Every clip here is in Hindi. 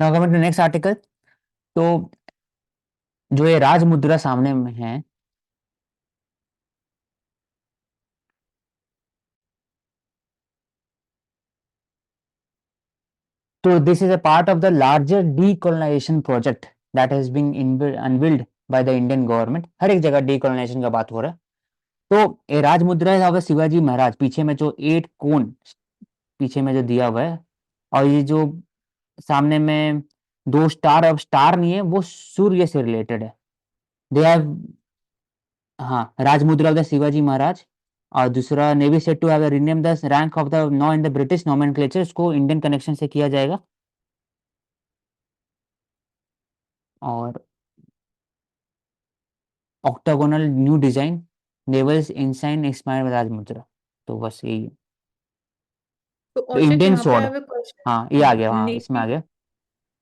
Now coming to next article. तो जो ये राज मुद्रा सामने में है, तो this is a part of the larger decolonisation project that has been unveiled by the Indian government. हर एक जगह डीकोलोनाइजेशन का बात हो रहा है। तो ये राज मुद्रा है ऑफ शिवाजी महाराज, पीछे में जो 8 कोन पीछे में जो दिया हुआ है, और ये जो सामने में 2 स्टार, अब स्टार नहीं है, वो सूर्य से रिलेटेड है। दे हैव, हाँ, राजमुद्रा ऑफ द शिवाजी महाराज। और दूसरा, navy set to have rename the rank of the नौ इन द ब्रिटिश नोमेनक्लेचर, इसको इंडियन कनेक्शन से किया जाएगा। और octagonal new design, navals ensign inspired by Rajmudra. तो बस यही है। तो तो औशक इंडियन यहाँ पे स्वॉर्ड, आई हैव अ हाँ ये क्वेश्चन। आ गया, हाँ इसमें आ नेवी। गया।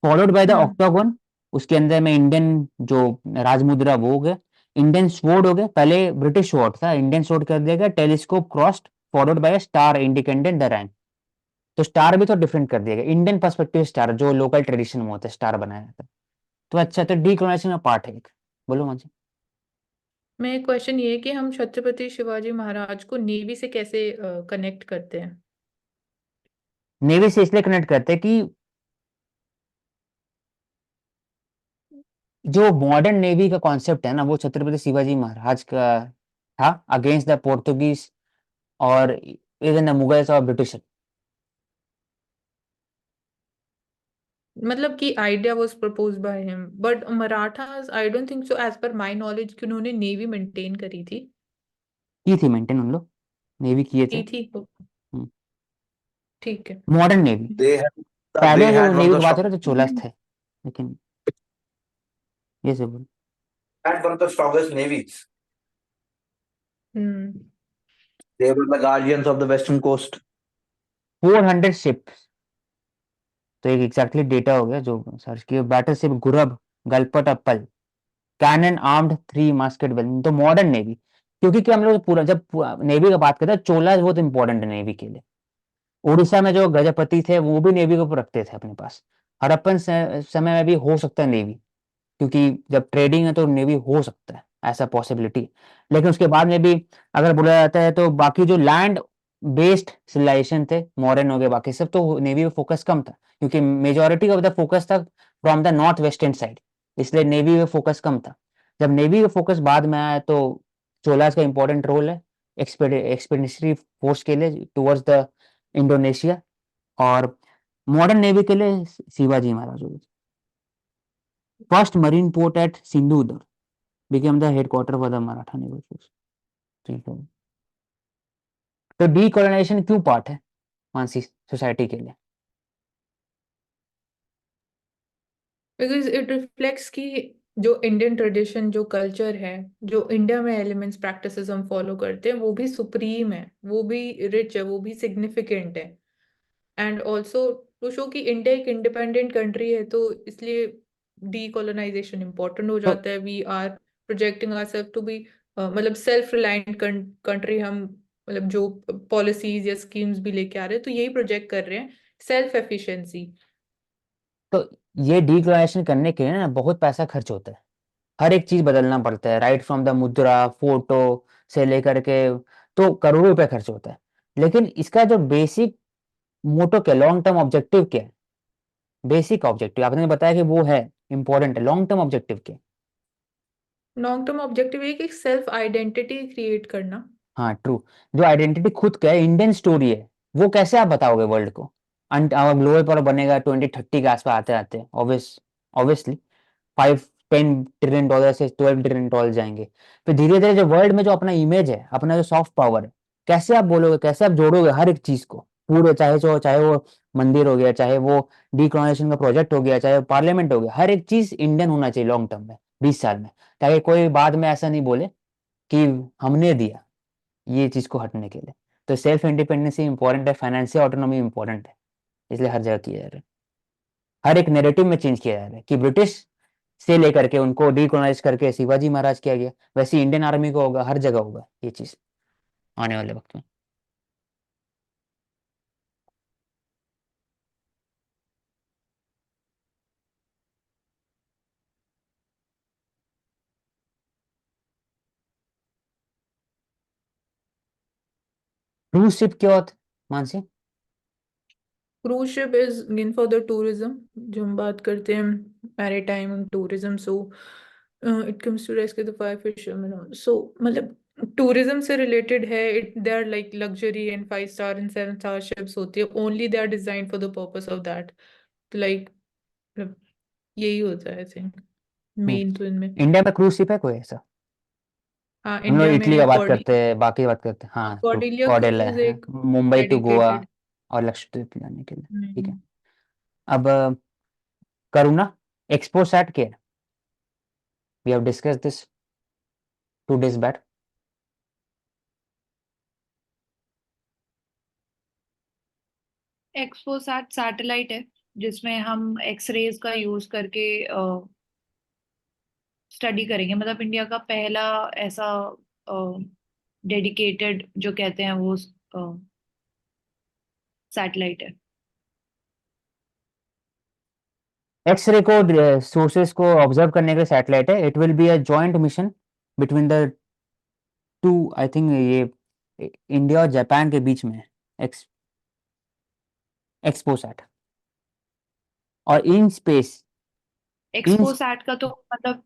Followed by the hmm. Octagon, उसके अंदर में इंडियन जो राजमुद्रा वो हो गया। इंडियन स्वॉर्ड हो गया, पहले ब्रिटिश स्वॉर्ड था, इंडियन स्वॉर्ड कर दिया गया। Telescope crossed, followed by star indicated the rank. तो स्टार भी तो डिफरेंट कर दिया गया, इंडियन पर्सपेक्टिव स्टार जो लोकल ट्रेडिशन में होता है स्टार बनाया जाता है। तो अच्छा, तो डीकोलोनाइजेशन का पार्ट है एक। बोलो मुझे। मैं क्वेश्चन ये है कि हम छत्रपति शिवाजी महाराज को नेवी से कैसे कनेक्ट करते हैं। नेवी से इसलिए कनेक्ट करते हैं कि जो मॉडर्न नेवी का कॉन्सेप्ट है ना, वो छत्रपति शिवाजी महाराज का था, अगेंस्ट द पोर्तुगीज और इवन द मुगल्स और ब्रिटिश। मतलब कि idea was propose by him, but Marathas I don't think so, as per my knowledge कि उन्होंने नेवी मेंटेन करी थी। की थी मेंटेन उन लोग, नेवी किए थे। की थी तो ठीक है। Modern navy. They had they पहले जो had one of navy the की बात हो strong रहे तो चोलास थे, लेकिन ये सब had one of the strongest navies. Hmm. They were the guardians of the western coast. 400 ship. तो एक एग्जैक्टली डेटा हो गया जो सर्च किया। बैटल शिप गुरब, गलपत अप्पल, कैनन आर्म्ड 3 मास्केट वेल। तो मॉडर्न नेवी, क्योंकि क्या हम लोग पूरा जब नेवी का बात करते हैं, चोला बहुत इंपॉर्टेंट है नेवी के लिए। उड़ीसा में जो गजपति थे वो भी नेवी को रखते थे अपने पास। हड़प्पन समय में भी हो सकता है नेवी, क्योंकि जब ट्रेडिंग है तो नेवी हो सकता है, ऐसा पॉसिबिलिटी। लेकिन उसके बाद में भी अगर बोला जाता है तो बाकी जो लैंड बेस्ड सिविलाइजेशन थे, मॉडर्न हो गए बाकी सब, तो नेवी में फोकस कम था, क्योंकि मेजोरिटी ऑफ द फोकस था from the north western side. इसलिए नेवी में फोकस कम था। जब नेवी का फोकस बाद में आया तो चोलास का इंपॉर्टेंट रोल है एक्सपेडिशनरी फोर्स के लिए टुवर्ड्स द इंडोनेशिया। और मॉडर्न नेवी के लिए शिवाजी महाराज हो गए। First marine port at Sindhu became the headquarter for the Maratha naval force। ठीक है। तो डीकोलोनाइजेशन क्यों पार्ट है मानसी सोसाइटी के लिए? बिकॉज इट रिफ्लेक्ट्स कि जो इंडियन ट्रेडिशन, जो कल्चर है, जो इंडिया में एलिमेंट्स प्रैक्टिसेस हम फॉलो करते हैं, वो भी सुप्रीम है, वो भी रिच है, वो भी सिग्निफिकेंट है। एंड ऑल्सो टू शो कि इंडिया एक इंडिपेंडेंट कंट्री है, तो इसलिए डीकोलोनाइजेशन इम्पोर्टेंट हो तो जाता है। We are projecting ourself to be मतलब सेल्फ रिलायंट कंट्री। हम मतलब जो पॉलिसीज या स्कीम्स भी लेके आ रहे हैं, तो यही प्रोजेक्ट कर रहे हैं, सेल्फ एफिशिएंसी। तो ये डीकोलोनाइजेशन करने के लिए ना बहुत पैसा खर्च होता है। हर एक चीज बदलना पड़ता है, राइट फ्रॉम द मुद्रा, फोटो से लेकर के, तो करोड़ों रुपए खर्च होता है। लेकिन इसका जो बेसिक मोटो क्या, लॉन्ग टर्म ऑब्जेक्टिव क्या है? बेसिक ऑब्जेक्टिव आपने बताया कि वो है इंपॉर्टेंट है, लॉन्ग टर्म ऑब्जेक्टिव क्या है? लॉन्ग टर्म ऑब्जेक्टिव एक एक सेल्फ आइडेंटिटी क्रिएट करना। हाँ ट्रू। जो आइडेंटिटी खुद का है, इंडियन स्टोरी है, वो कैसे आप बताओगे वर्ल्ड को? ग्लोबल पर बनेगा 2030 के आसपास आते आते, ऑब्वियसली 5-10 ट्रिलियन डॉलर से 12 ट्रिलियन डॉलर जाएंगे। फिर धीरे धीरे जो वर्ल्ड में जो अपना इमेज है, अपना जो सॉफ्ट पावर है, कैसे आप बोलोगे, कैसे आप जोड़ोगे हर एक चीज को पूरे, चाहे वो मंदिर हो गया, चाहे वो डीकोलोनाइजेशन का प्रोजेक्ट हो गया, चाहे पार्लियामेंट हो गया, हर एक चीज इंडियन होना चाहिए लॉन्ग टर्म में, 20 साल में। ताकि कोई बाद में ऐसा नहीं बोले कि हमने दिया ये चीज को हटने के लिए। तो सेल्फ इंडिपेंडेंसी इंपॉर्टेंट है, फाइनेंशियल ऑटोनॉमी इंपॉर्टेंट है, इसलिए हर जगह किया जा रहा है। हर एक नेरेटिव में चेंज किया जा रहा है कि ब्रिटिश से लेकर के उनको डीकोलोनाइज करके शिवाजी महाराज किया गया, वैसे इंडियन आर्मी को होगा, हर जगह होगा ये चीज आने वाले वक्त में। क्रूज शिप क्या होता है Mansi? Cruise ship is again for the tourism, जो हम बात करते हैं maritime tourism, so it comes to rescue the five fishermen, so मतलब टूरिज्म से रिलेटेड है। It they are like luxury and 5 star and 7 star ships होती है, only they are designed for the purpose of that. तो लाइक यही होता है आई थिंक हम्म, मेन तो इनमें। इंडिया में क्रूज शिप है कोई ऐसा? हाँ, हम लोग इंडिया इटली में का बात करते हैं, बाकी बात करते हैं, हाँ तो कॉर्डेलिया कॉर्डेला क्रूज है एक मुंबई टू गोवा डेडिकेटेड। और लक्षद्वीप जाने के लिए। ठीक है, अब करुणा एक्सपो सैट क्या है? We have discuss this 2 days back. XPoSat satellite है जिसमें हम एक्सरेज का यूज करके स्टडी करेंगे। मतलब इंडिया का पहला ऐसा डेडिकेटेड जो कहते हैं वो सैटेलाइट है। एक्सरे को सोर्सेस को ऑब्जर्व करने के लिए सैटेलाइट है। It will be a joint mission between the two, I think ये इंडिया और जापान के बीच में है, एक्स एक्सपोसैट। और इन स्पेस, इन एक्सपोसैट का तो मतलब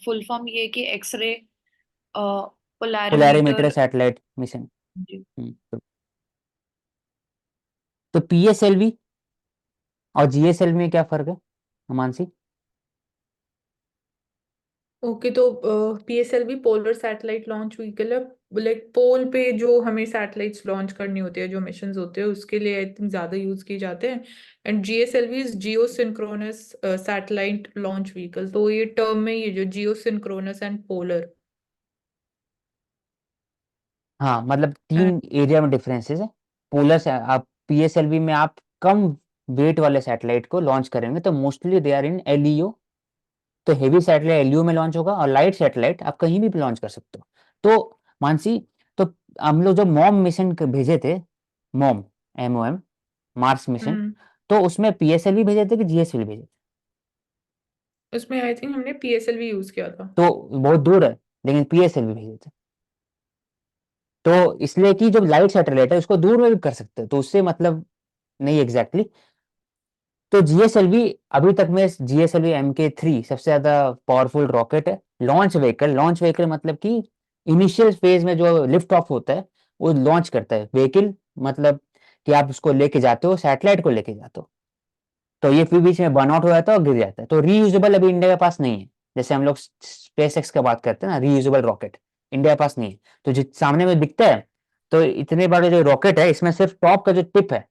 फुल फॉर्म ये है कि x-ray polarimeter polarimeter. Satellite mission. तो पीएसएलवी और जीएसएलवी में क्या फर्क है मानसी? ओके, तो PSLV polar satellite launch vehicle है। लाइक पोल पे जो हमें सैटेलाइट्स लॉन्च करनी होती है, जो मिशंस होते हैं उसके लिए आई थिंक ज्यादा यूज की जाते हैं। And GSLV is Jio synchronous satellite launch vehicle. तो ये टर्म में ये जो जियो सिंक्रोनस एंड पोलर हाँ, मतलब एंड 3 एरिया में डिफरेंसेस है। पोलर से आप पीएसएलवी में आप कम वेट वाले सैटेलाइट को लॉन्च करेंगे तो mostly they are in LEO. तो हेवी सैटेलाइट एलईओ में लॉन्च होगा और लाइट सैटेलाइट आप कहीं भी लॉन्च कर सकते हो। तो मानसी, तो हम लोग जो मॉम मिशन भेजे थे, मॉम MOM मार्स मिशन, तो उसमें पीएसएलवी भेजे थे कि जीएसएलवी भेजे थे? उसमें आई थिंक हमने पीएसएलवी यूज किया था। तो बहुत दूर है, लेकिन पीएसएलवी भेजे थे। तो इसलिए कि जो लाइट सैटेलाइट है उसको दूर में भी कर सकते हैं, तो उससे मतलब नहीं एग्जैक्टली। तो जीएसएलवी अभी तक में जीएसएलवी MK3 सबसे ज्यादा पावरफुल रॉकेट है। लॉन्च व्हीकल मतलब कि इनिशियल फेज में जो लिफ्ट ऑफ होता है वो लॉन्च करता है व्हीकल, मतलब कि आप उसको लेके जाते हो, सैटेलाइट को लेके जाते हो, तो ये फिर बीच में बर्नआउट हो जाता है और गिर जाता है। तो रीयूजेबल अभी इंडिया के पास नहीं है। जैसे हम लोग स्पेस एक्स का बात करते हैं ना, रीयूजेबल रॉकेट इंडिया के पास नहीं है। तो जो सामने में दिखता है, तो इतने बड़े जो रॉकेट है इसमें सिर्फ टॉप का जो टिप है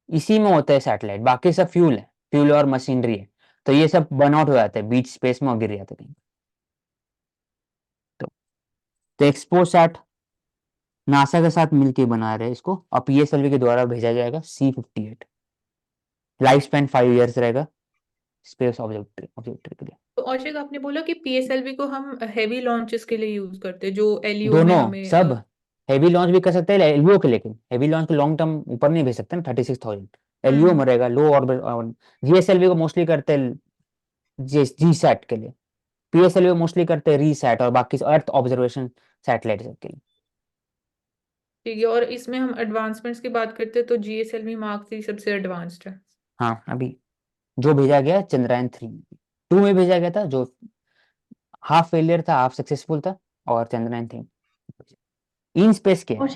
इसी में होता है सैटेलाइट, बाकी सब फ्यूल है, फ्यूल और मशीनरी है। तो ये सब बर्नआउट हो जाते हैं बीच स्पेस में और गिर जाते हैं कहीं। तो, तो एक्सपोसैट नासा के साथ मिलके बना रहे हैं इसको, और पीएसएलवी के द्वारा भेजा जाएगा C58। लाइफ स्पैन 5 years रहेगा स्पेस ऑब्जर्वेटरी के लिए। तो औशक, आपने बोला कि पीएसएलवी को हम हैवी लॉन्चेस के लिए यूज करते हैं, जो एलईओ में दोनों हमें सब हैवी लॉन्च भी कर सकते हैं एलईओ के, लेकिन हैवी लॉन्च के लॉन्ग टर्म ऊपर नहीं भेज सकते ना 36,000। एलईओ में रहेगा लो ऑर्बिट। जीएसएलवी को मोस्टली करते हैं जी सैट के लिए, पीएसएलवी को मोस्टली करते हैं रीसैट और बाकी अर्थ ऑब्जर्वेशन सैटेलाइट के लिए। ठीक है। और इसमें हम एडवांसमेंट्स की बात करते हैं तो जीएसएलवी मार्क 3 सबसे एडवांस्ड है। हाँ, अभी जो भेजा गया चंद्रयान 3 2 में भेजा गया था, जो हाफ फेलियर था हाफ सक्सेसफुल था, और चंद्रयान 3 इन स्पेस के। और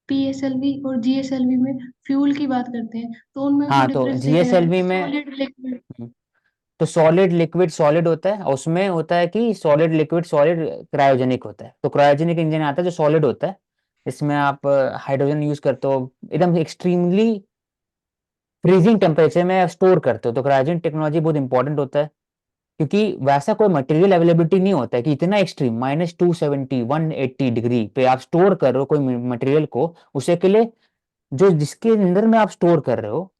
पीएसएलवी और जीएसएलवी में फ्यूल की बात करते हैं तो उनमें तो हाँ, तो डिफरेंस देखा जाए जीएसएलवी में सॉलिड लिक्विड। तो सॉलिड लिक्विड सॉलिड होता है, और उसमें होता है कि सॉलिड लिक्विड सॉलिड क्रायोजेनिक होता है। तो क्रायोजेनिक इंजन आता है जो सॉलिड होता है, इसमें आप हाइड्रोजन यूज करते हो, एकदम एक्सट्रीमली फ्रीजिंग टेम्परेचर में स्टोर करते हो। तो क्रायोजेनिक टेक्नोलॉजी बहुत इंपॉर्टेंट होता है, क्योंकि वैसा कोई मटेरियल अवेलेबिलिटी नहीं होता है कि इतना एक्सट्रीम -270 180 डिग्री पे आप स्टोर कर रहे हो कोई मटेरियल को। उसे के लिए जो जिसके अंदर में आप स्टोर कर रहे हो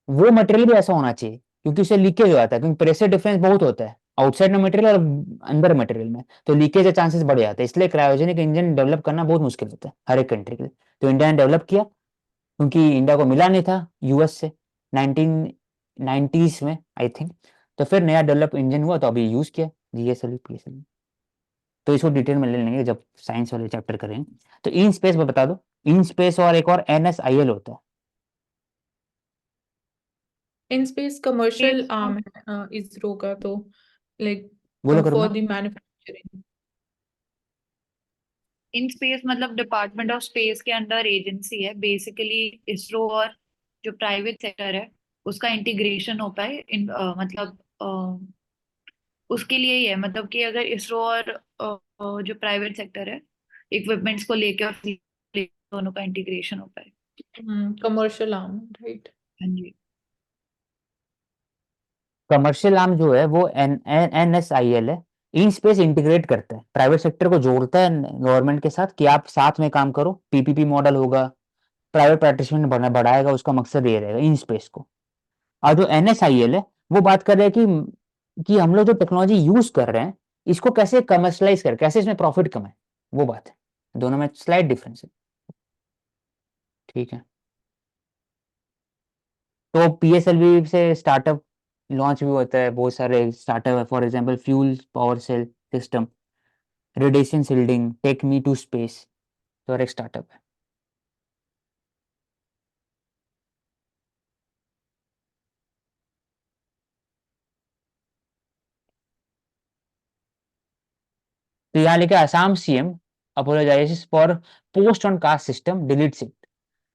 वो मटेरियल भी ऐसा होना चाहिए, क्योंकि उससे लीकेज हो जाता है, क्योंकि प्रेशर डिफरेंस बहुत होता है आउटसाइड में मटेरियल और अंदर मटेरियल में, तो लीकेज के चांसेस बढ़ जाते हैं। इसलिए क्रायोजेनिक इंजन डेवलप करना बहुत मुश्किल होता है हर एक कंट्री के लिए। तो इंडिया ने डेवलप किया, क्योंकि इंडिया को मिला नहीं था यूएस से 1990s में आई थिंक। तो फिर नया डेवलप इंजन हुआ तो अभी यूज किया जीएसएलवी पीएसएलवी। तो इसको डिटेल में ले लेंगे जब साइंस वाले चैप्टर करेंगे। तो इन स्पेस में बता दो, इन स्पेस और एक और NSIL होता है। In space commercial Space arm है इसरो का, तो लाइक बोलो for Karuna. The manufacturing. In space मतलब डिपार्टमेंट ऑफ स्पेस के अंडर एजेंसी है बेसिकली। इसरो और जो प्राइवेट सेक्टर है उसका इंटीग्रेशन होता है इन मतलब उसके लिए ही है, मतलब कि अगर इसरो और जो प्राइवेट सेक्टर है इक्विपमेंट्स को लेके और दोनों का इंटीग्रेशन होता है। Commercial arm, right. हाँ जी। कमर्शियल आर्म जो है वो NSIL है। इन स्पेस इंटीग्रेट करता है, प्राइवेट सेक्टर को जोड़ता है गवर्नमेंट के साथ कि आप साथ में काम करो, PPP मॉडल होगा, प्राइवेट पार्टिसिपेंट बढ़ाएगा, उसका मकसद ये रहेगा इन स्पेस को। और जो NSIL है वो बात कर रहे हैं कि हम लोग जो टेक्नोलॉजी यूज कर रहे हैं इसको कैसे कमर्शलाइज कर, कैसे इसमें प्रॉफिट कमाए, वो बात है। दोनों में स्लाइड डिफरेंस है। ठीक है। तो PSLV से स्टार्टअप लॉन्च भी होता है, बहुत सारे स्टार्टअप है, for example fuel power cell system, radiation shielding, take me to space, तो और एक स्टार्टअप है। तो यहाँ लिखा Assam CM apologizes for post on caste system deletes it.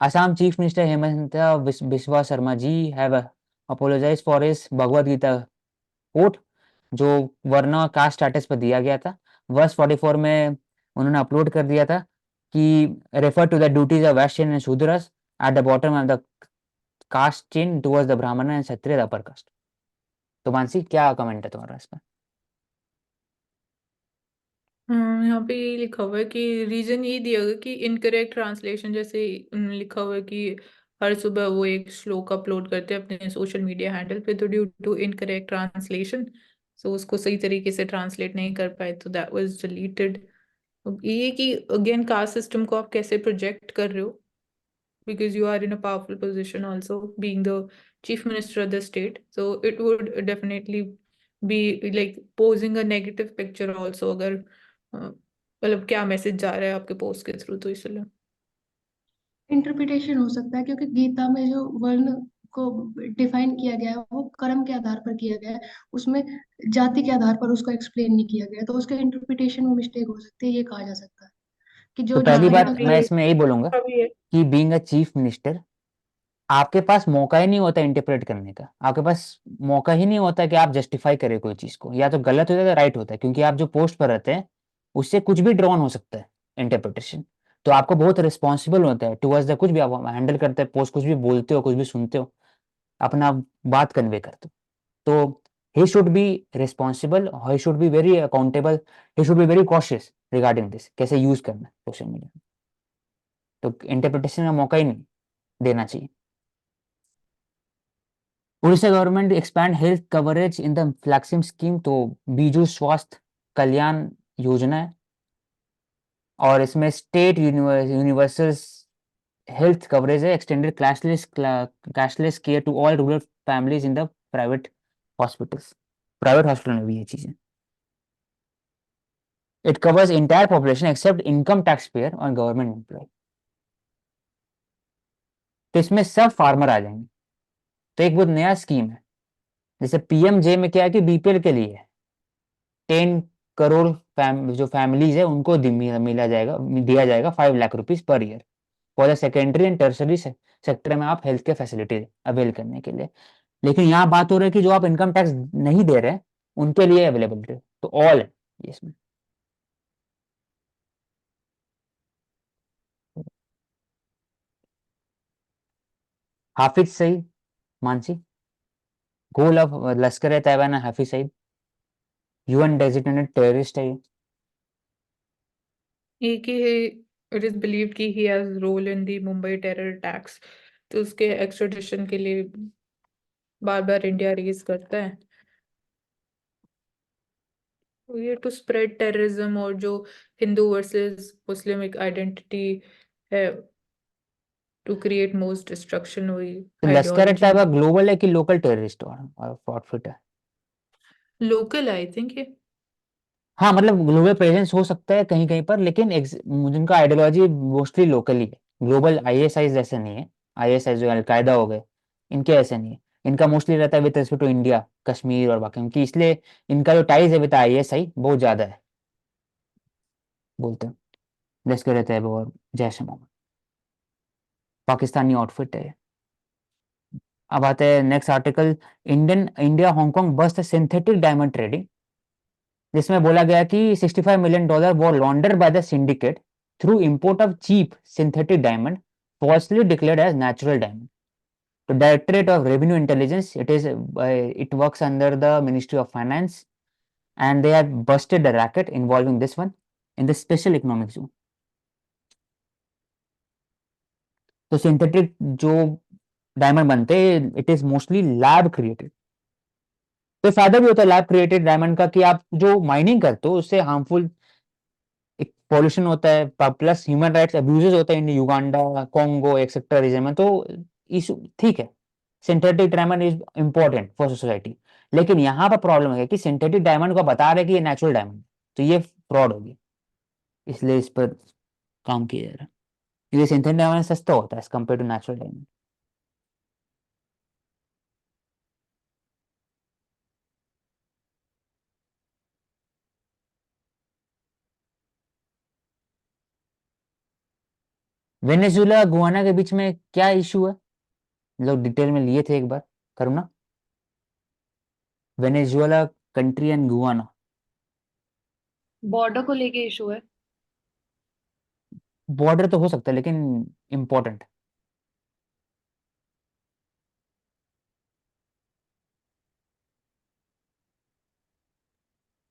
Assam chief minister Himanta Biswa Sarma ji have apologized for his Bhagavad Gita quote जो वरना कास्ट स्टेटस पर दिया गया था। वर्स 44 में उन्होंने अपलोड कर दिया था कि refer to the duties of Vaishya and Shudras at the bottom of the caste chain towards the Brahmin and Kshatriya upper caste. तो मानसी क्या कमेंट है तुम्हारा इस पर? यहाँ पे ये लिखा हुआ है कि रीजन ये दिया गया कि इनकरेक्ट ट्रांसलेशन, जैसे लिखा हुआ है कि हर सुबह वो एक श्लोक अपलोड करते हैं अपने सोशल मीडिया हैंडल पे, तो due to incorrect translation so उसको सही तरीके से ट्रांसलेट नहीं कर पाए, तो दैट वाज डिलीटेड। ये कि अगेन कास्ट सिस्टम को आप कैसे प्रोजेक्ट कर रहे हो, because you are in a powerful position also being the chief minister of the state, so it would definitely be like posing a negative picture also, अगर मतलब क्या मैसेज जा रहा है आपके पोस्ट के थ्रू, तो इसलिए इंटरप्रिटेशन हो सकता है, क्योंकि गीता में जो वर्ण को डिफाइन किया गया है वो कर्म के आधार पर किया गया है, उसमें जाति के आधार पर उसको एक्सप्लेन नहीं किया गया है, तो उसके इंटरप्रिटेशन में मिस्टेक हो सकती है, ये कहा जा सकता है कि तो जो पहली जहाँ यहाँ बात तक मैं पे इसमें यही बोलूंगा अभी है। कि बीइंग अ चीफ मिनिस्टर आपके पास मौका ही नहीं होता इंटरप्रेट करने का, आपके पास मौका ही नहीं होता कि आप जस्टिफाई करें कोई चीज को, या तो गलत होता है या राइट होता है, क्योंकि आप जो पोस्ट पर रहते हैं उससे कुछ भी ड्रॉन हो सकता है इंटरप्रिटेशन। तो आपको बहुत रिस्पॉन्सिबल होता है टुवर्ड्स द, कुछ भी आप हैंडल करते हैं पोस्ट, कुछ भी बोलते हो, कुछ भी सुनते हो, अपना बात कन्वे करते हो। तो he should be responsible, he should be very accountable, he should be very cautious regarding this, कैसे यूज करना है सोशल मीडिया। तो इंटरप्रिटेशन का मौका ही नहीं देना चाहिए। Orissa government expand health coverage in the flagship scheme, तो बीजू स्वास्थ्य कल्याण योजना है, और इसमें स्टेट यूनिवर्सल हेल्थ कवरेज है, extended cashless care to all rural families in the private hospitals. Private hospital में भी ये चीजें, it covers entire population except income tax payer और गवर्नमेंट एम्प्लॉय। तो इसमें सब फार्मर आ जाएंगे। तो एक बहुत नया स्कीम है, जैसे PMJ में क्या है कि BPL के लिए है, 10 करोड़ जो फैमिलीज है उनको मिला जाएगा, दिया जाएगा 5 lakh rupees per year for the secondary and tertiary sector में आप हेल्थ केयर फैसिलिटी अवेल करने के लिए। लेकिन यहाँ बात हो रही है कि जो आप इनकम टैक्स नहीं दे रहे हैं उनके लिए अवेलेबिलिटी, तो ऑल है इसमें। हाफिज सईद, मानसी, गोल ऑफ लश्कर ए तैयबा ना Hafiz Saeed, UN designated terrorist है ये। एक ही है, इट इज बिलीव्ड कि he has role in the Mumbai terror attacks, तो उसके एक्सट्रेडिशन के लिए बार बार इंडिया रेज करता है। तो ये टू स्प्रेड टेररिज्म, और जो हिंदू वर्सेस मुस्लिम एक आइडेंटिटी है, टू क्रिएट मोस्ट डिस्ट्रक्शन, वही तो लश्कर ए आइडियोलॉजी। तैयबा ग्लोबल है कि लोकल टेररिस्ट और आउटफिट है? लोकल आई थिंक ये हाँ मतलब ग्लोबल प्रेजेंस हो सकता है कहीं कहीं पर, लेकिन उनका आइडियोलॉजी मोस्टली लोकली है। ग्लोबल आईएसआई जैसे नहीं है। आईएसआई जो अलकायदा हो गए, इनके ऐसे नहीं है। इनका मोस्टली रहता है with respect to India, Kashmir और बाकी उनकी, इसलिए इनका जो टाइज है विद आईएसआई बहुत ज्यादा है। बोलते हैं लश्कर तैयबा और जैश ए मोहम्मद, पाकिस्तानी आउटफिट है ये। अब आते हैं next article, India Hong Kong bust synthetic diamond trading, जिसमें बोला गया कि $65 million वो launder by the syndicate through import of cheap synthetic diamond falsely declared as natural diamond. The Directorate of Revenue Intelligence, it works under the Ministry of Finance, and they have busted the racket involving this one in the special economic zone. तो सिंथेटिक जो डायमंड बनते हैं, it is mostly lab created. तो फायदा भी होता है लैब क्रिएटेड डायमंड का कि आप जो माइनिंग करते हो उससे हार्मफुल एक पॉल्यूशन होता है, प्लस ह्यूमन राइट्स अब्यूजेस होते हैं इन युगांडा, कॉन्गो एक्सेट्रा रीजन में। तो इशू ठीक है, synthetic diamond is important for society. लेकिन यहाँ पर प्रॉब्लम है कि सिंथेटिक डायमंड को बता रहे कि ये नेचुरल डायमंड, तो ये फ्रॉड होगी, इसलिए इस पर काम किया जा रहा है। ये सिंथेटिक डायमंड सस्ता होता है as compare to natural diamond. Venezuela Guyana के बीच में क्या इशू है, लोग डिटेल में लिए थे एक बार, करूँ ना? Venezuela country and Guana, border को लेके इशू है। बॉर्डर तो हो सकता है लेकिन इम्पोर्टेंट।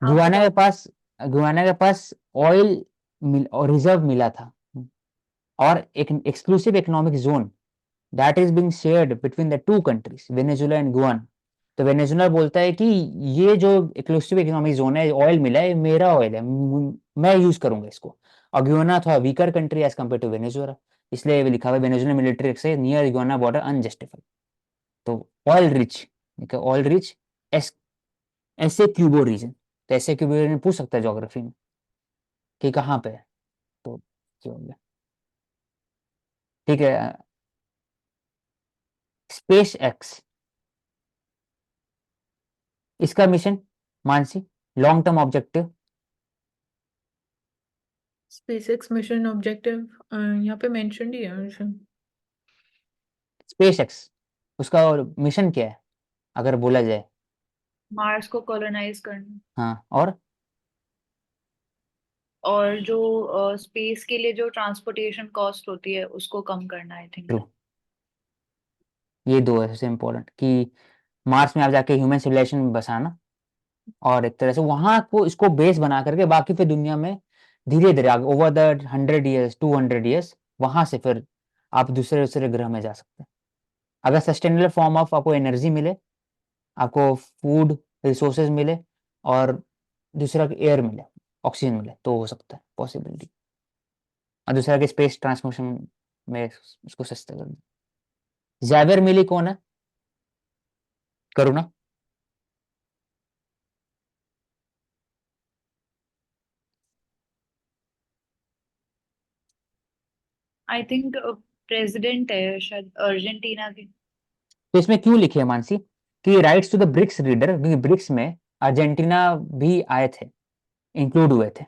आप गुआना के बताओ। पास गुआना के पास ऑयल और रिजर्व मिला था, और एक exclusive economic zone that is being shared between the two countries Venezuela and Guana. तो वेनेजुला बोलता है कि ये जो एक्सक्लूसिव इकोनॉमिक जोन है, ऑयल मिला है, ये मेरा ऑयल है, मैं यूज करूंगा इसको। और गुआना थोड़ा weaker country as compare to Venezuela, इसलिए लिखा हुआ है वेनेजुला मिलिट्री से नियर गुआना बॉर्डर अनजस्टिफाइड। तो oil rich, oil rich Essequibo reason, तो ऐसे क्यूबो रीजन पूछ सकता है ज्योग्राफी में कि कहाँ पे है, तो क्या हो गया। ठीक है, स्पेस एक्स, इसका mission Mansi, long term objective. SpaceX mission objective यहाँ पे मेंशन ही है मिशन। स्पेस एक्स उसका मिशन क्या है अगर बोला जाए? मार्स को कॉलोनाइज करना, हाँ, और जो स्पेस के लिए जो ट्रांसपोर्टेशन कॉस्ट होती है उसको कम करना, आई थिंक। ट्रू, ये दो है सबसे इम्पोर्टेंट, कि मार्स में आप जाके ह्यूमन सिविलाइजेशन बसाना, और एक तरह से वहां को इसको बेस बना करके बाकी फिर दुनिया में धीरे धीरे आगे ओवर द 100 years 200 years वहां से फिर आप दूसरे दूसरे ग्रह में जा सकते हैं। अगर सस्टेनेबल फॉर्म ऑफ आपको एनर्जी मिले, आपको फूड रिसोर्सेज मिले, और दूसरा एयर मिले, ऑक्सीजन मिले, तो हो सकता है पॉसिबिलिटी। और दूसरा कि स्पेस ट्रांसमिशन में उसको सस्ता कर दे। ज़ैवियर मिली कौन है, करूँ ना? आई थिंक प्रेसिडेंट है शायद अर्जेंटीना के। तो इसमें क्यों लिखे है मानसी कि rights to the BRICS reader, क्योंकि ब्रिक्स में अर्जेंटीना भी आए थे, इंक्लूड हुए थे।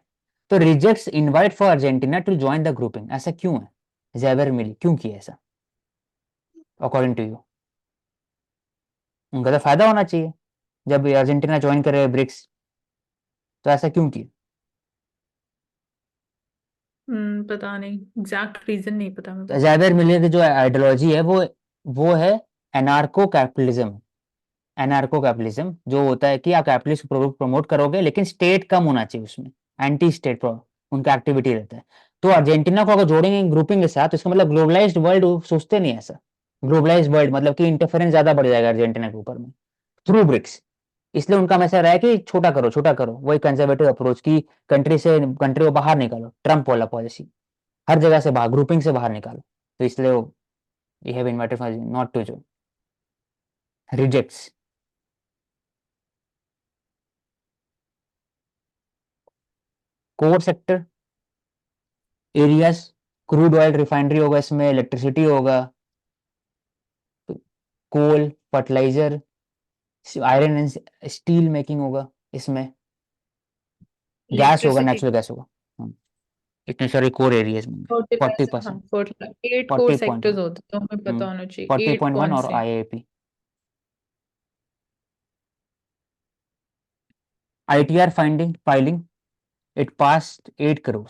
तो rejects invite for Argentina to join the grouping, ऐसा क्यों है? ज़ैवियर मिली क्यों किया ऐसा अकॉर्डिंग टू यू? उनका तो फायदा होना चाहिए जब अर्जेंटीना ज्वाइन करे ब्रिक्स, तो ऐसा क्यों किया? पता नहीं, एग्जैक्ट रीजन नहीं पता मेरे तो को। ज़ैवियर मिली की जो आइडियोलॉजी है वो है एनार्को कैपिटलिज्म। एनार्को कैपिटलिज्म जो होता है कि आप कैपिटलिस्ट प्रमोट करोगे लेकिन स्टेट कम होना चाहिए उसमें, एंटी स्टेट उनका एक्टिविटी रहता है। तो अर्जेंटीना को अगर जोड़ेंगे ग्रुपिंग के साथ, तो इसका मतलब ग्लोबलाइज्ड वर्ल्ड सोचते नहीं ऐसा। ग्लोबलाइज्ड वर्ल्ड मतलब कि इंटरफेरेंस ज्यादा बढ़ जाएगा अर्जेंटीना के ऊपर में थ्रू ब्रिक्स। इसलिए उनका मैसेज रहा है कि छोटा करो, वही कंजर्वेटिव अप्रोच की, कंट्री को बाहर निकालो, ट्रम्प वाला पॉलिसी, हर जगह से बाहर, ग्रुपिंग से बाहर निकालो। तो इसलिए वो ये हैव इनवाइटेड नॉट टू जो rejects. Core sector areas, crude oil refinery होगा इसमें, इलेक्ट्रिसिटी होगा, coal, fertiliser, iron and steel making होगा इसमें, गैस होगा, इलेक्ट्रिसिटी। नेचुरल गैस होगा। हम्म, इतने सारे कोर एरियाज में 40%, 8 कोर सेक्टर्स 40.1, होते हैं, तो हमें पता होना चाहिए 8 40.1 कौन और से। IIP। ITR filing it pass 8 crore.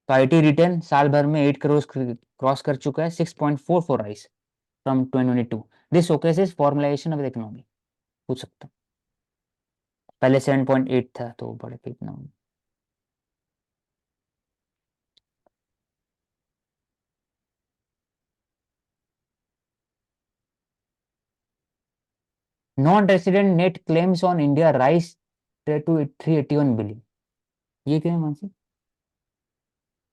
तो IT रिटर्न साल भर में 8 करोड़ क्रॉस कर चुका है, 6.44 rise from 2022। This showcases formalisation of the economy. पूछ सकता हूँ। पहले 7.8 था, तो बड़े पे इतना non resident net claims on India rise to 381 billion. ये क्या है Mansi?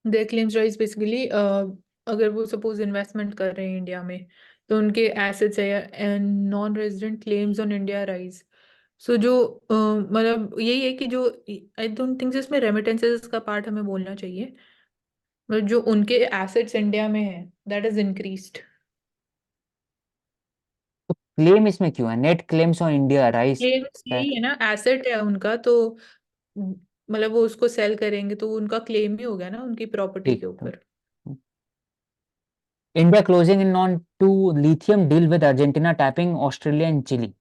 Their claims rise basically, अगर वो सपोज इन्वेस्टमेंट कर रहे हैं इंडिया में, तो उनके एसेट्स है, and non resident claims on India rise. So जो मतलब यही है कि जो, आई डोंट थिंक इसमें रेमिटेंसेस का पार्ट हमें बोलना चाहिए, मतलब जो उनके एसेट्स इंडिया में है दैट इज इंक्रीज्ड। तो क्लेम इसमें क्यों है? Net claims on India rice ये बस यही है ना, एसेट है उनका, तो मतलब वो उसको सेल करेंगे तो उनका क्लेम ही हो गया ना उनकी प्रॉपर्टी ठीक के तो ऊपर। India closing in on to lithium deal with Argentina, tapping Australia and Chile.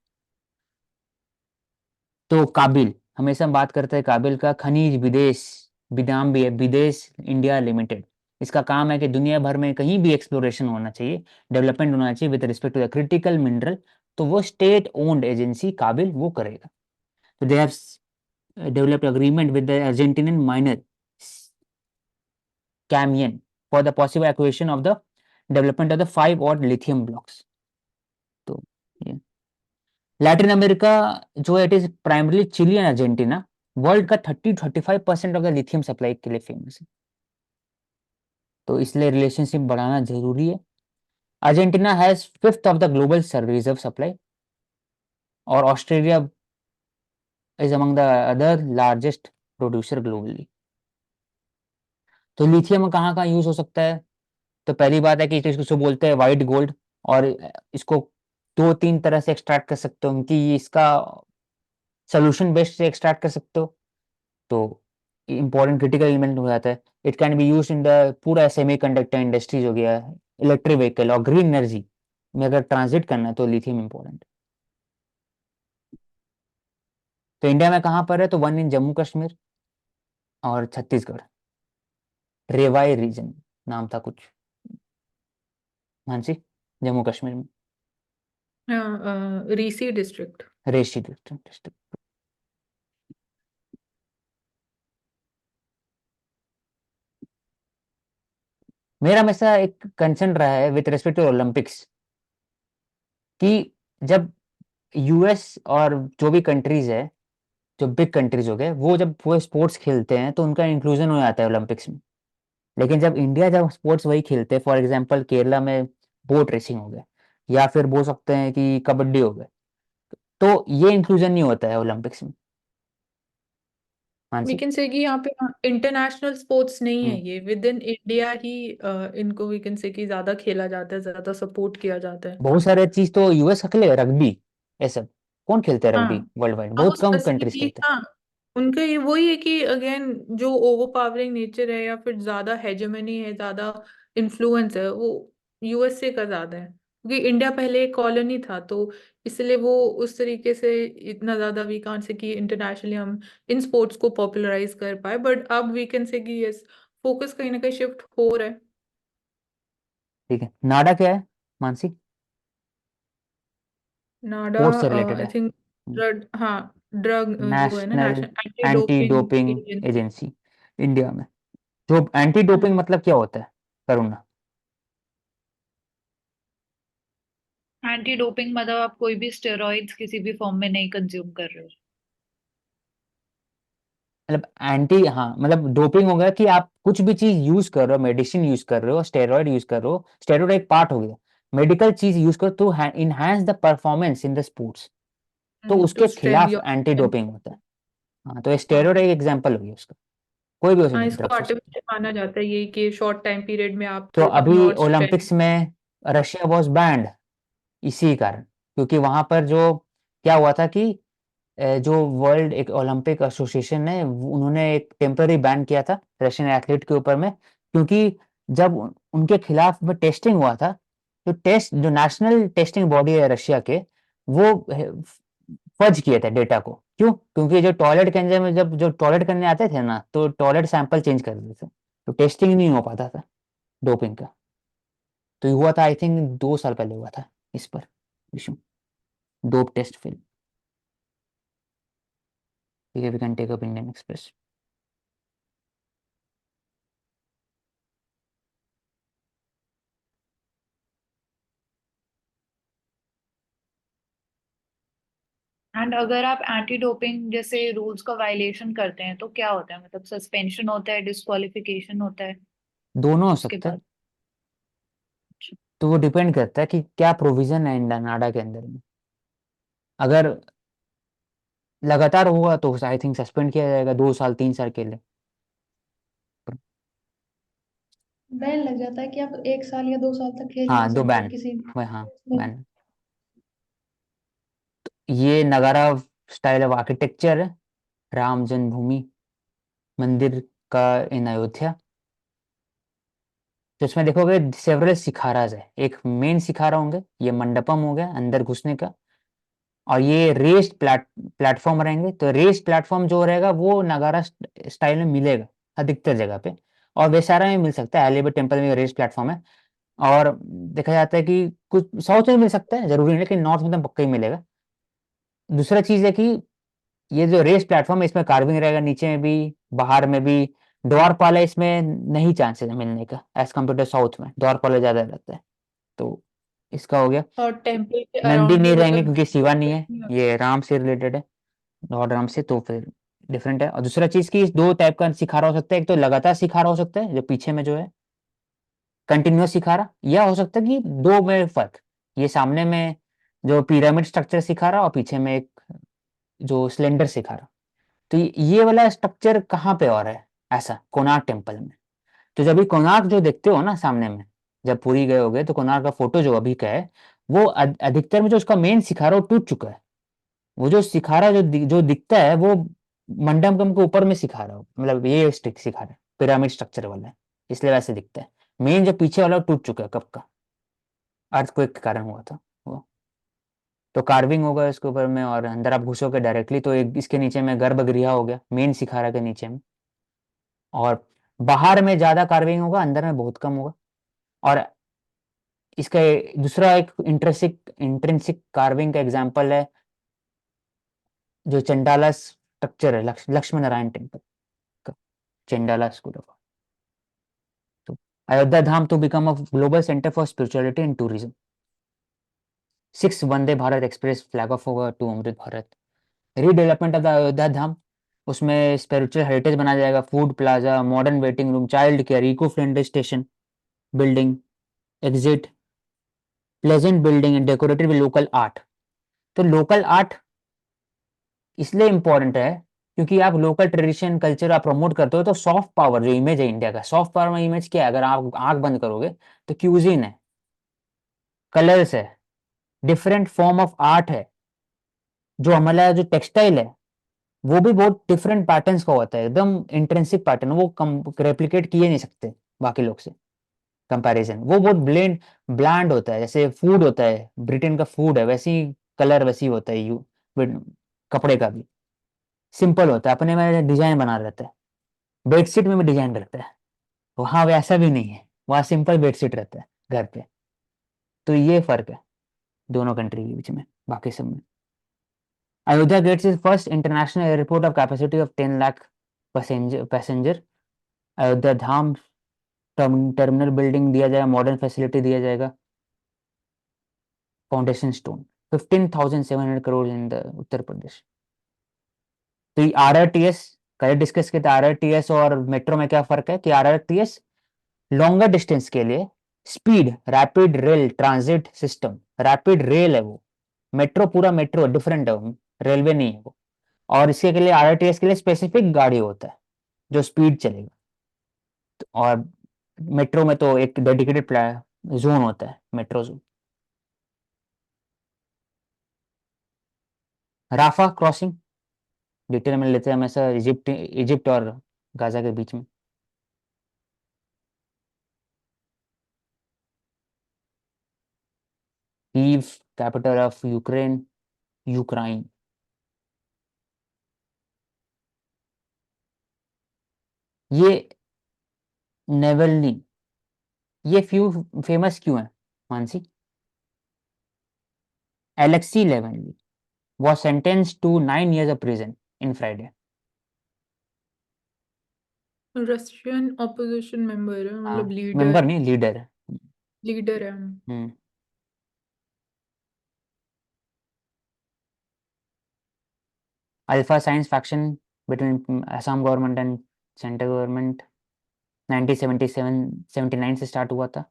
तो काबिल, हमेशा हम बात करते हैं काबिल का, खनिज विदेश, विदाम भी है, विदेश इंडिया लिमिटेड। इसका काम है कि दुनिया भर में कहीं भी एक्सप्लोरेशन होना चाहिए, डेवलपमेंट होना चाहिए with respect to the critical mineral, तो वो स्टेट ओन्ड एजेंसी काबिल वो करेगा। तो they have developed agreement with the Argentinian miner CAMYEN for the possible acquisition of the development of the 5 और लिथियम ब्लॉक्स। तो ये लैटिन अमेरिका जो है, it is primarily Chile and Argentina, world का 30-35% ऑफ द लिथियम सप्लाई के लिए फेमस है। तो इसलिए रिलेशनशिप बढ़ाना जरूरी है। Argentina has 5th of the global reserve supply, और Australia is among the other largest producer globally. तो लिथियम कहाँ कहाँ यूज हो सकता है? तो पहली बात है कि इसको बोलते हैं वाइट गोल्ड, और इसको 2-3 तरह से एक्सट्रैक्ट कर सकते हो कि इसका सोल्यूशन बेस्ड से एक्सट्रैक्ट कर सकते हो, तो इंपॉर्टेंट क्रिटिकल एलिमेंट हो जाता है। It can be use in the पूरा सेमीकंडक्टर इंडस्ट्रीज हो गया, इलेक्ट्रिक व्हीकल और ग्रीन एनर्जी में अगर ट्रांजिट करना है तो लिथियम इंपॉर्टेंट। तो इंडिया में कहाँ पर है? तो वन इन जम्मू कश्मीर और छत्तीसगढ़, रेवाई रीजन नाम था कुछ, हाँ जी, जम्मू कश्मीर में रीसी डिस्ट्रिक्ट। रेशी डिस्ट्रिक्ट। मेरा हमेशा एक कंसर्न रहा है विद रिस्पेक्ट टू ओलंपिक्स, कि जब यूएस और जो भी कंट्रीज है, जो बिग कंट्रीज हो गए, वो जब वो स्पोर्ट्स खेलते हैं तो उनका इंक्लूजन हो जाता है ओलंपिक्स में। लेकिन जब इंडिया जब स्पोर्ट्स वही खेलते हैं, फॉर एग्जांपल केरला में बोट रेसिंग हो गया, या फिर बोल सकते हैं कि कबड्डी हो गए, तो ये इंक्लूजन नहीं होता है ओलंपिक्स में। हाँ वी जी। कैन से कि यहाँ पे इंटरनेशनल स्पोर्ट्स नहीं है, हम्म, ये विद इन इंडिया ही इनको वी कैन से कि ज्यादा खेला जाता है, ज्यादा सपोर्ट किया जाता है। बहुत सारे चीज तो यूएस खेले, रग्बी, ये सब कौन खेलते हैं रग्बी? हाँ वर्ल्ड वाइड हाँ, वो बहुत कम कंट्रीज स्पेसिफिकली, खेलते हैं। हाँ, उनका ये वही है कि अगेन जो ओवर पावरिंग नेचर है या फिर ज्यादा हेजेमनी है, ज्यादा इन्फ्लुएंस है, वो यूएसए का ज्यादा है, क्योंकि इंडिया पहले एक कॉलोनी था, तो इसलिए वो उस तरीके से इतना ज्यादा वी कांट से कि इंटरनेशनली हम इन स्पोर्ट्स को पॉपुलराइज कर पाए, बट अब वी कैन से कि यस, फोकस कहीं ना कहीं शिफ्ट हो रहा है। ठीक है, नाडा क्या है मानसी? नाडा, स्पोर्ट्स से रिलेटेड आई है। थिंक ड्रग, हाँ, ड्रग वो है ना, national national anti anti doping doping agency. Agency India में। जो एंटी डोपिंग मतलब क्या होता है, करुणा? एंटी डोपिंग मतलब आप कोई भी स्टेरॉइड्स किसी भी फॉर्म में नहीं कंज्यूम कर रहे हो। मतलब एंटी, हाँ, मतलब डोपिंग हो गया कि आप कुछ भी चीज यूज कर रहे हो, मेडिसिन यूज कर रहे हो, स्टेरॉइड यूज कर रहे हो, स्टेरॉइड एक पार्ट हो गया, मेडिकल चीज यूज करो तो enhance the performance in the sports, तो टू उसके स्ट्रेंथ खिलाफ योर। एंटी डोपिंग होता है। हाँ, तो स्टेरॉइड हाँ, एक एग्जांपल हो गया उसका। कोई भी हो हाँ, सकता, इसको ड्रग्स हो सकता। आर्टिफिशियल माना जाता है ये कि शॉर्ट टाइम पीरियड में आप तो अपनी अभी और स्ट्रेंथ। ओलंपिक्स में रशिया वॉज बैंड इसी कारण, क्योंकि वहां पर जो क्या हुआ था कि जो वर्ल्ड एक ओलंपिक एसोसिएशन है उन्होंने एक टेम्पररी बैन किया था रशियन एथलीट के ऊपर में, क्योंकि जब उनके खिलाफ में टेस्टिंग हुआ था, तो टेस्ट जो नेशनल टेस्टिंग बॉडी है रशिया के, वो फर्ज किए थे डेटा को। क्यों? क्योंकि जो टॉयलेट के अंदर में जब जो टॉयलेट करने आते थे ना, तो टॉयलेट सैंपल चेंज कर देते थे, तो टेस्टिंग नहीं हो पाता था डोपिंग का। तो ये हुआ था, आई थिंक 2 साल पहले हुआ था इस पर इशू, डोप टेस्ट फेल। ठीक है, we can take up Indian Express. And अगर आप एंटी डोपिंग जैसे रूल्स का वायलेशन करते हैं तो क्या होता है, मतलब सस्पेंशन होता है, डिस्क्वालिफिकेशन होता है दोनों हो उसके सकता है। बाद? तो वो डिपेंड करता है कि क्या प्रोविजन है नाडा के अंदर में। अगर लगातार होगा तो आई थिंक सस्पेंड किया जाएगा 2 साल 3 साल के लिए। बैन लग जाता है कि आप 1 साल या 2 साल तक खेल नहीं हाँ, दो सकते बैन। किसी वही, हाँ, उसमें। बैन। ये नगारा स्टाइल ऑफ आर्किटेक्चर है, राम जन्मभूमि मंदिर का इन अयोध्या। तो इसमें देखोगे सेवरल सिखाराज है, एक मेन सिखारा होंगे, ये मंडपम हो गया अंदर घुसने का, और ये रेस्ड प्लेटफॉर्म रहेंगे। तो रेस्ड प्लेटफॉर्म जो रहेगा वो नगारा स्टाइल में मिलेगा अधिकतर जगह पे, और वैसारा में मिल सकता है, एलिवेट टेम्पल में रेस्ड प्लेटफॉर्म है। और देखा जाता है कि कुछ साउथ में मिल सकता है, जरूरी नहीं, लेकिन नॉर्थ में तो पक्का ही मिलेगा। दूसरा चीज है कि ये जो रेस प्लेटफॉर्म है इसमें कार्विंग रहेगा नीचे में भी, बाहर में भी। द्वारपाल इसमें नहीं चांसेस है मिलने का, एज कम्पेयर टू साउथ में द्वारपाल ज्यादा रहता है। तो इसका हो गया। और टेम्पल के नंदी अराउंड भी नहीं रहेंगे मतलब क्योंकि शिवा नहीं है, ये राम से रिलेटेड है, लॉर्ड राम से, तो फिर डिफरेंट है। और दूसरा चीज की दो टाइप का सिखारा हो सकता है, एक तो लगातार सिखारा हो सकता है जो पीछे में जो है कंटिन्यूअस सिखारा, या हो सकता है कि दो में फर्क, ये सामने में जो पिरामिड स्ट्रक्चर सिखारा और पीछे में एक जो स्लेंडर सिखारा। तो ये वाला स्ट्रक्चर कहाँ पे और है ऐसा? कोणार्क टेम्पल में। तो जब भी कोणार्क जो देखते हो ना सामने में, जब पुरी गए होगे तो कोणार्क का फोटो जो अभी का है, वो अधिकतर में जो उसका मेन सिखारा वो टूट चुका है। वो जो सिखारा जो दिखता है वो मंडपम के ऊपर में सिखारा हो, मतलब ये स्टिक सिखारा पिरामिड स्ट्रक्चर वाला है, इसलिए वैसे दिखता है। मेन जो पीछे वाला वो टूट चुका है, कब का अर्थक्वेक के कारण हुआ था वो। तो कार्विंग होगा इसके ऊपर में, और अंदर आप घुसोगे डायरेक्टली तो एक इसके नीचे में गर्भगृह हो गया मेन सिखारा के नीचे में, और बाहर में ज्यादा कार्विंग होगा, अंदर में बहुत कम होगा। और इसका दूसरा एक इंट्रेंसिक इंट्रिंसिक कार्विंग का एग्जांपल है जो चंडाला स्ट्रक्चर है, लक्ष्मण नारायण टेम्पल का, चंडाला स्कूल ऑफ। तो Ayodhya Dham to become a global centre for spirituality and tourism. 6 Vande Bharat express flag off होगा to Amrit Bharat. Redevelopment of the Ayodhya Dham, उसमें स्पिरिचुअल हेरिटेज बनाया जाएगा, food plaza, modern waiting room, child care, eco friendly station building, exit, pleasant building and decorated with local art. तो लोकल आर्ट इसलिए इंपॉर्टेंट है क्योंकि आप लोकल ट्रेडिशन कल्चर आप प्रमोट करते हो, तो सॉफ्ट पावर जो इमेज है इंडिया का, सॉफ्ट पावर में इमेज क्या है? अगर आप आंख बंद करोगे तो क्यूजिन है, कलर्स है, डिफरेंट फॉर्म ऑफ आर्ट है, जो हमारा जो टेक्सटाइल है वो भी बहुत डिफरेंट पैटर्न्स का होता है, एकदम इंट्रेंसिक पैटर्न, वो रेप्लिकेट किए नहीं सकते बाकी लोग से कंपैरिजन। वो बहुत ब्लैंड होता है, जैसे फूड होता है, ब्रिटेन का फूड है वैसी कलर वैसी होता है, कपड़े का भी सिंपल होता है, अपने में डिजाइन बना रहता है। बेडशीट में भी डिजाइन रहता है, वहां वैसा भी नहीं है, वहां सिंपल बेडशीट रहता है घर पे। तो ये फर्क है दोनों कंट्री के बीच में, बाकी सब में। Ayodhya gets is first international airport of capacity of 10 lakh passenger. Ayodhya Dham terminal building दिया जाएगा, मॉडर्न फैसिलिटी दिया जाएगा, foundation stone 15,700 crore in the Uttar Pradesh. तो ये RRTS कल डिस्कस किया था, RRTS और मेट्रो में क्या फर्क है कि RRTS लॉन्गर डिस्टेंस के लिए speed rapid rail transit system, rapid rail है वो, मेट्रो पूरा मेट्रो डिफरेंट है वो, रेलवे नहीं है वो। और इसके के लिए RRTS के लिए स्पेसिफिक गाड़ी होता है, जो स्पीड चलेगा। और मेट्रो में तो एक डेडिकेटेड जोन होता है, metro zone. Rafah crossing detail में लेते हैं हमेशा, इजिप्ट इजिप्ट और गाजा के बीच में। Kyiv capital of Ukraine, Ukraine. ये नेवल्नी, ये फ्यू फेमस क्यों है Mansi? Alexei Navalny was sentenced to 9 years of prison in Friday. Russian opposition member है, हाँ, मतलब मेंबर लीडर नहीं, लीडर है। लीडर है। Hmm. ULFA signs faction between Assam government and central government 1977 79 से स्टार्ट हुआ था।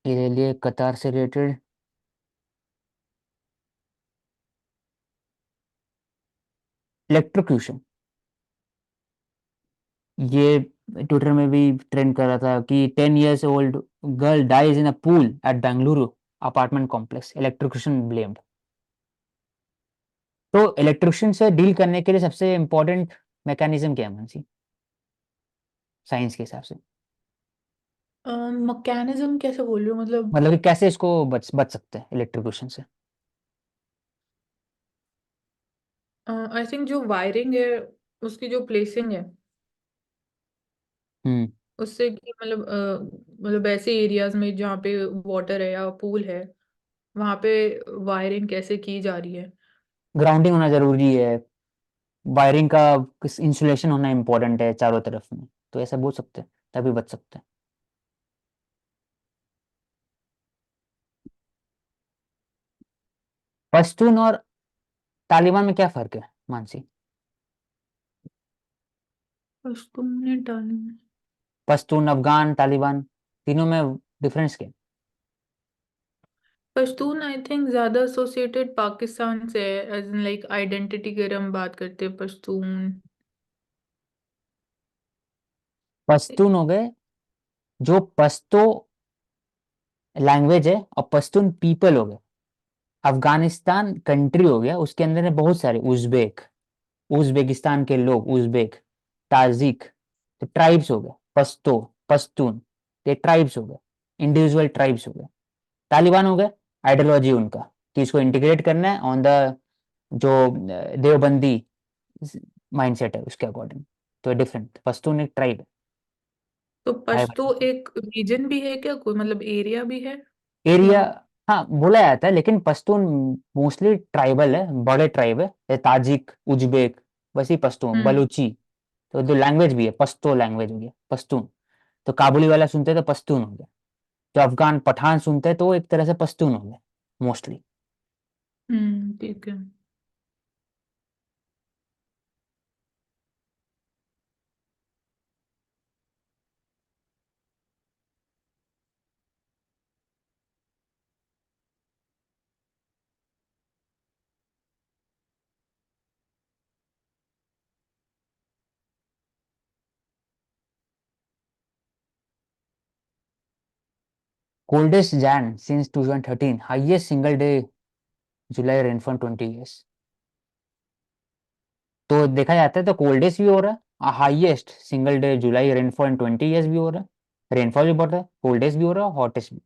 ये लिए कतार से रिलेटेड। इलेक्ट्रोक्यूशन, ये ट्विटर में भी ट्रेंड कर रहा था कि 10 years old girl dies in a pool at Bengaluru apartment complex, electrocution blamed. तो इलेक्ट्रिशियन से डील करने के लिए सबसे इंपॉर्टेंट मैकेनिज्म क्या है मानसी, साइंस के हिसाब से? मैकेनिज्म कैसे बोल रहे हो, मतलब? मतलब कि कैसे इसको बच सकते हैं इलेक्ट्रिक्यूशन से? आई थिंक जो वायरिंग है, उसकी जो प्लेसिंग है, हम्म। उससे कि मतलब ऐसे एरियाज में जहाँ पे वाटर है या पूल है, वहाँ पे वायरिंग कैसे की जा रही है। ग्राउंडिंग होना जरूरी है, वायरिंग का इंसुलेशन होना इम्पोर्टेंट है चारों तरफ में, तो ऐसा बोल सकते हैं, तभी बच सकते हैं। पश्तून और तालिबान में क्या फर्क है मानसी? पश्तून डाली। पश्तून, अफगान, तालिबान, तीनों में डिफरेंस क्या है? पश्तून आई थिंक ज्यादा एसोसिएटेड पाकिस्तान से है, एज इन लाइक आइडेंटिटी की अगर हम बात करते हैं पश्तून। पश्तून हो गए जो पश्तो लैंग्वेज है, और पश्तून पीपल हो गए। अफगानिस्तान कंट्री हो गया, उसके अंदर है बहुत सारे उज़्बेक, उज़्बेकिस्तान के लोग, उज़्बेक, ताजिक, तो ट्राइब्स हो गए। पश्तो, पश्तून, ये ट्राइब्स हो गए, इंडिविजुअल ट्राइब्स हो गए। तालिबान हो गए आइडियोलॉजी उनका कि इसको इंटीग्रेट करना है ऑन द जो देवबंदी माइंडसेट है उसके अकॉर्डिंग। तो डिफरेंट, पश्तून एक ट्राइब है। तो ट्राइब पश्तो एक रीजन भी है क्या, कोई मतलब एरिया भी है एरिया, यहाँ? हाँ बोला जाता है, लेकिन पश्तून मोस्टली ट्राइबल है, बड़े ट्राइब है, जैसे ताजिक, उज्बेक, वैसे ही पश्तून, हम्म। बलूची। तो जो लैंग्वेज भी है, पश्तो लैंग्वेज हो गया पश्तून। तो काबुली वाला सुनते हैं तो पश्तून हो गया, जो अफगान पठान सुनते हैं तो वो एक तरह से पश्तून हो गया मोस्टली। ठीक है। Coldest Jan since 2013, highest single day July rainfall 20 years। तो देखा जाता है तो कोल्डेस्ट भी हो रहा है, highest single day July rainfall in 20 years भी हो रहा है, रेनफॉल भी बढ़ रहा है, कोल्डेस्ट भी हो रहा है, हॉटेस्ट भी,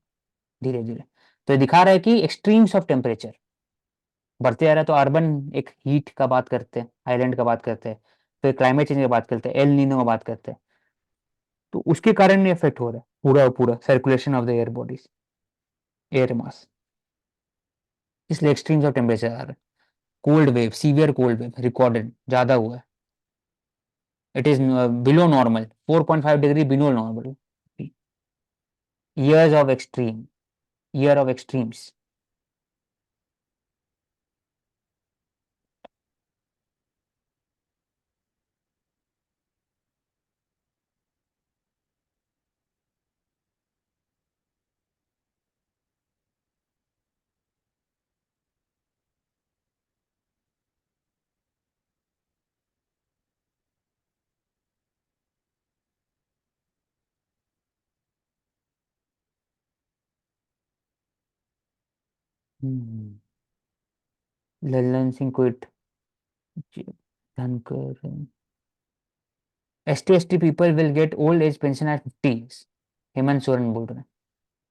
धीरे धीरे। तो ये दिखा रहा है कि एक्सट्रीम्स ऑफ टेम्परेचर बढ़ते जा रहा है। तो अर्बन एक हीट का बात करते हैं, आइलैंड का बात करते हैं, फिर क्लाइमेट चेंज की बात करते हैं, एल नीनो का बात करते हैं। तो उसके कारण ये इफेक्ट हो रहा है पूरा पूरा circulation of the air bodies, air mass. इसलिए एक्सट्रीम्स ऑफ टेम्परेचर आ रहा है। Cold wave, severe cold wave recorded ज्यादा हुआ है। It is below normal, 4.5 degree below normal. years of extreme, year of extremes। Lallan Singh quit, धनकर, ST people will get old age pension at 50 years, Hemant Soren बोल रहे हैं।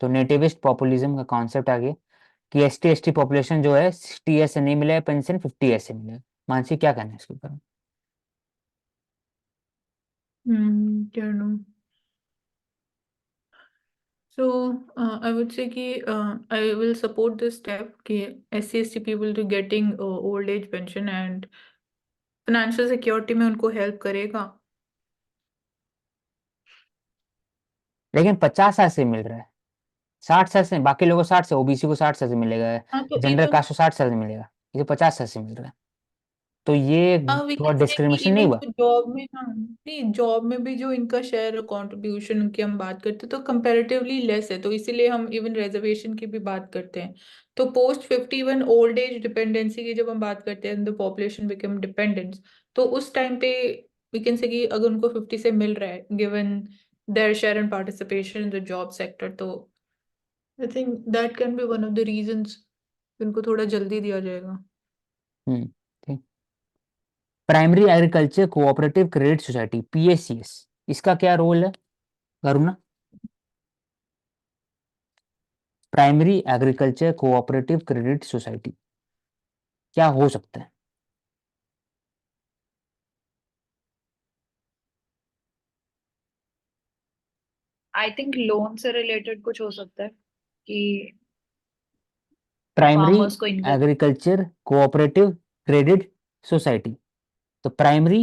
तो नेटिविस्ट पॉपुलिज्म का कॉन्सेप्ट आ गया कि ST पॉपुलेशन जो है 60 ईयर से नहीं मिलेगा पेंशन, 50 ईयर से मिलेगा। मानसी क्या कहना है इसके ऊपर? क्या no So, I would say कि I will support this step कि SC/ST people to getting old age pension and financial security में उनको help करेगा। लेकिन 50 साल से मिल रहा है, 60 साल से, बाकी लोगों को 60 से, ओबीसी को 60 साल से मिलेगा, हाँ तो जनरल even कास्ट को 60 साल से मिलेगा, ये 50 साल से मिल रहा है। तो ये वी थोड़ा कैन से कि डिस्क्रिमिनेशन नहीं इवन हुआ? जो जॉब में, हाँ नहीं, जॉब में भी जो इनका शेयर कंट्रीब्यूशन की हम बात करते हैं तो कंपैरेटिवली लेस है, तो इसीलिए हम इवन रिजर्वेशन की भी बात करते हैं। तो पोस्ट 51 ओल्ड एज डिपेंडेंसी की जब हम बात करते हैं, द पॉपुलेशन बिकम डिपेंडेंट्स, तो उस टाइम पे वी कैन से कि अगर उनको 50 से मिल रहा है given their share and participation in the job sector, तो I think that can be one of the reasons उनको थोड़ा जल्दी दिया जाएगा। ठीक। Primary agriculture cooperative credit society, PACS, इसका क्या रोल है Karuna? Primary agriculture cooperative credit society क्या हो सकता है? आई थिंक लोन से रिलेटेड कुछ हो सकता है कि प्राइमरी फार्मर्स को invest. Agriculture cooperative credit society, तो प्राइमरी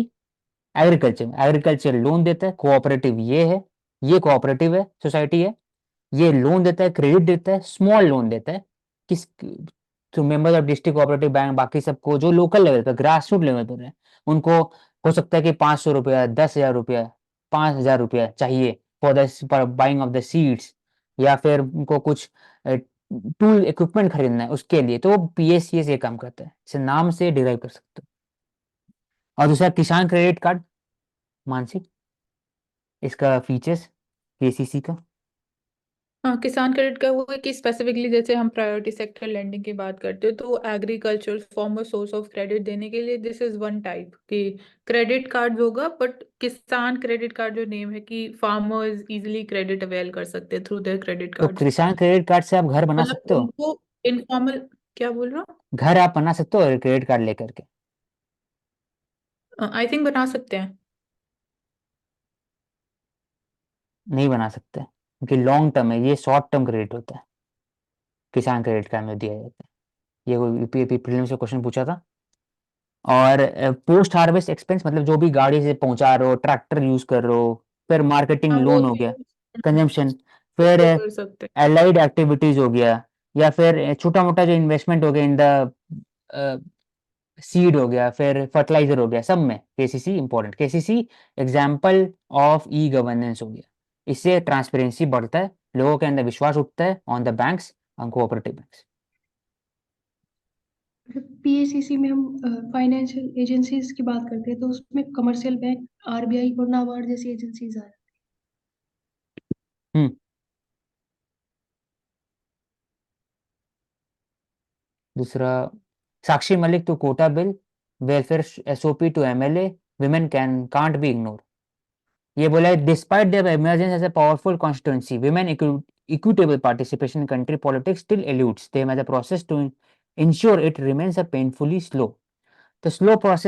एग्रीकल्चर लोन देता है, कोऑपरेटिव ये है, ये कोऑपरेटिव है, सोसाइटी है, ये लोन देता है, क्रेडिट देता है, स्मॉल लोन देता है किस, तो members of district cooperative bank, बाकी सबको जो लोकल लेवल पर, ग्रास रूट लेवल पर है, उनको हो सकता है कि 500 रुपया, 10,000 रुपया, 5,000 रुपया चाहिए for the buying of the seeds, या फिर उनको कुछ टूल इक्विपमेंट खरीदना है उसके लिए, तो वो PACS ये काम करता है, इसे नाम से डिराइव कर सकते हो। और दूसरा किसान क्रेडिट कार्ड, मानसिक इसका फीचर्स KCC का। हाँ, किसान क्रेडिट का वो है कि स्पेसिफिकली जैसे हम प्रायोरिटी सेक्टर लेंडिंग की बात करते हैं तो agriculture farmer source of credit देने के लिए दिस इज वन टाइप कि क्रेडिट कार्ड होगा, बट किसान क्रेडिट कार्ड जो नेम है कि फार्मर्स इजीली क्रेडिट अवेल कर सकते हैं थ्रू देयर क्रेडिट तो कार्ड्स। किसान क्रेडिट कार्ड से आप घर बना मतलब सकते हो, उनको इनफॉर्मल, क्या बोल रहा घर आप बना सकते हो क्रेडिट कार्ड लेकर के? हूँ, आई थिंक बना सकते हैं। नहीं बना सकते क्योंकि लॉन्ग टर्म है, ये शॉर्ट टर्म क्रेडिट होता है, किसान क्रेडिट कार्ड में दिया जाता है। ये कोई UPSC प्रीलिम्स से क्वेश्चन पूछा था। और पोस्ट हार्वेस्ट एक्सपेंस, मतलब जो भी गाड़ी से पहुंचा रहे हो, ट्रैक्टर यूज कर रहे हो, फिर मार्केटिंग हाँ वो लोन हो गया, कंजम्पशन, फिर वो कर सकते हैं। एलाइड एक्टिविटीज हो गया, या फिर छोटा मोटा जो इन्वेस्टमेंट हो गया इन द सीड हो गया, फिर फर्टिलाइजर हो गया, सब में KCC important. KCC example of e governance हो गया, इससे ट्रांसपेरेंसी बढ़ता है, लोगों के अंदर विश्वास उठता है on the banks, on cooperative banks. PACC में हम फाइनेंशियल एजेंसीज की बात करते हैं तो उसमें कमर्शियल बैंक, RBI और नाबार्ड जैसी एजेंसीज आ रही हम्म दूसरा, Sakshi Malik to quota bill, welfare SOP to MLA, women can't be ignored। ये बोला है despite their emergence as a powerful constituency, women equitable participation in country politics still eludes them as a process to ensure it remains a painfully slow। तो स्लो प्रोसेस